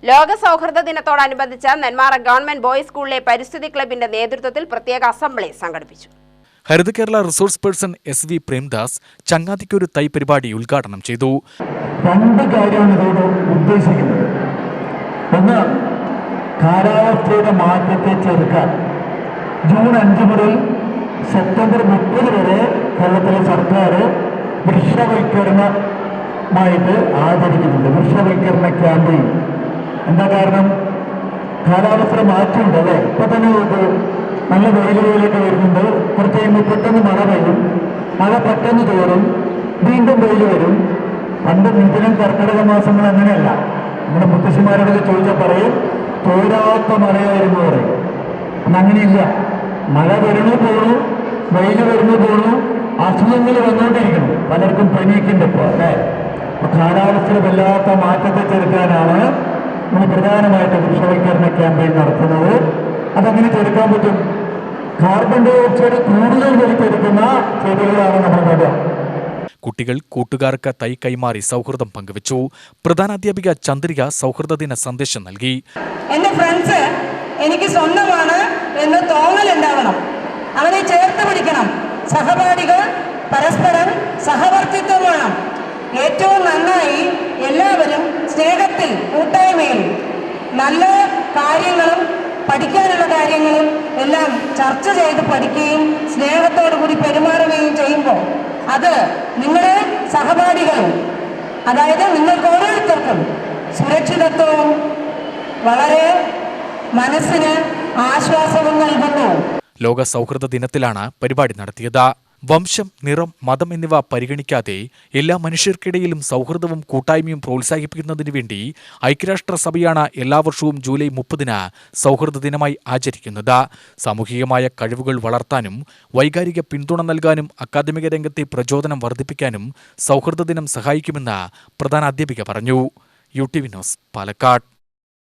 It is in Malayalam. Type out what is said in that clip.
ലോക സൗഹൃദ ദിനത്തോടനുബന്ധിച്ച് നെന്മാറ ഗവൺമെന്റ് ബോയ്സ് സ്കൂളിലെ പരിസ്ഥിതി ക്ലബിന്റെ നേതൃത്വത്തിൽ പ്രത്യേക അസംബ്ലി സംഘടിപ്പിച്ചു. Haritha Kerala resource person SV Premdas ചങ്ങാതിക്കൊരു തൈ പരിപാടി ഉദ്ഘാടനം ചെയ്തു. രണ്ട് കാര്യമാണ് ഇതോട് ഉദ്ദേശിക്കുന്നത്. ഒന്ന്, കാലാവസ്ഥയുടെ മാറ്റത്തെ ചെറുക്കാൻ ജൂൺ 5 മുതൽ സെപ്റ്റംബർ 30 വരെ കേരളത്തിലെ സർക്കാർ വൃക്ഷവൽക്കരണമായിട്ട് ആചരിക്കുന്നുണ്ട്. വൃക്ഷവൽക്കരണ ക്യാമ്പയിൻ. എന്താ കാരണം? കാലാവസ്ഥ മാറ്റമുണ്ട് അല്ലേ? ഇപ്പൊ തന്നെ നല്ല വെയിലൊക്കെ വരുന്നുണ്ട്. കുറച്ച് കഴിയുമ്പോൾ പെട്ടെന്ന് മഴ പെയ്യും, മഴ പെട്ടെന്ന് തോറും വീണ്ടും വെയിൽ വരും. പണ്ട് മിഥുനം കർക്കിടക മാസങ്ങൾ അങ്ങനെയല്ല. നമ്മുടെ മുത്തശ്ശിമാരോടൊക്കെ ചോദിച്ചാൽ പറയും തോരാത്ത മഴയായിരുന്നു പറയും. അങ്ങനെയില്ല. മഴ വരണു പോണു, വെയിൽ വരുന്നു പോണു, അസുഖങ്ങൾ വന്നുകൊണ്ടിരിക്കണം. പലർക്കും പനിയൊക്കെ ഇപ്പോൾ അല്ലേ? അപ്പൊ കാലാവസ്ഥയിൽ വല്ലാത്ത മാറ്റത്തെ ചെറുക്കാനാണ് നമ്മൾ പ്രധാനമായിട്ട് വൃക്ഷവൽക്കരണ ക്യാമ്പയിൻ നടത്തുന്നത്. അതങ്ങനെ ചെറുക്കാൻ പറ്റും. കാർബൺ ഡൈ ഓക്സൈഡ് കൂടുതൽ വലിച്ചെടുക്കുന്ന ചെടികളാണ് നമ്മൾ നടുക. കുട്ടികൾ കൂട്ടുകാർക്ക് തൈ കൈമാറി സൗഹൃദം പങ്കുവച്ചു. പ്രധാനാധ്യാപിക ചന്ദ്രിക സൗഹൃദ ദിന സന്ദേശം നൽകി. എന്റെ ഫ്രണ്ട്സ് എനിക്ക് സ്വന്തമാണ് എന്ന് തോന്നലുണ്ടാവണം. അവരെ ചേർത്ത് പിടിക്കണം. സഹപാഠികൾ പരസ്പരം സഹവർത്തിത്വം വേണം. ഏറ്റവും നന്നായി എല്ലാവരും സ്നേഹത്തിൽ, കൂട്ടായ്മയിൽ നല്ല കാര്യങ്ങളും പഠിക്കാനുള്ള കാര്യങ്ങളും എല്ലാം ചർച്ച ചെയ്ത് പഠിക്കുകയും സ്നേഹത്തോടു കൂടി പെരുമാറുകയും ചെയ്യുമ്പോൾ അത് നിങ്ങളുടെ സഹപാഠികളും, അതായത് നിങ്ങൾക്ക് ഓരോരുത്തർക്കും സുരക്ഷിതത്വവും വളരെ മനസ്സിന് ആശ്വാസവും നൽകുന്നു. ലോക സൗഹൃദ ദിനത്തിലാണ് പരിപാടി നടത്തിയത്. വംശം, നിറം, മതം എന്നിവ പരിഗണിക്കാതെ എല്ലാ മനുഷ്യർക്കിടയിലും സൗഹൃദവും കൂട്ടായ്മയും പ്രോത്സാഹിപ്പിക്കുന്നതിനു വേണ്ടി ഐക്യരാഷ്ട്രസഭയാണ് എല്ലാ വർഷവും ജൂലൈ 30-ന് സൗഹൃദ ദിനമായി ആചരിക്കുന്നത്. സാമൂഹികമായ കഴിവുകൾ വളർത്താനും വൈകാരിക പിന്തുണ നൽകാനും അക്കാദമിക രംഗത്തെ പ്രചോദനം വർദ്ധിപ്പിക്കാനും സൗഹൃദ ദിനം സഹായിക്കുമെന്ന് പ്രധാന അധ്യാപിക പറഞ്ഞു. UTV news, Palakkad.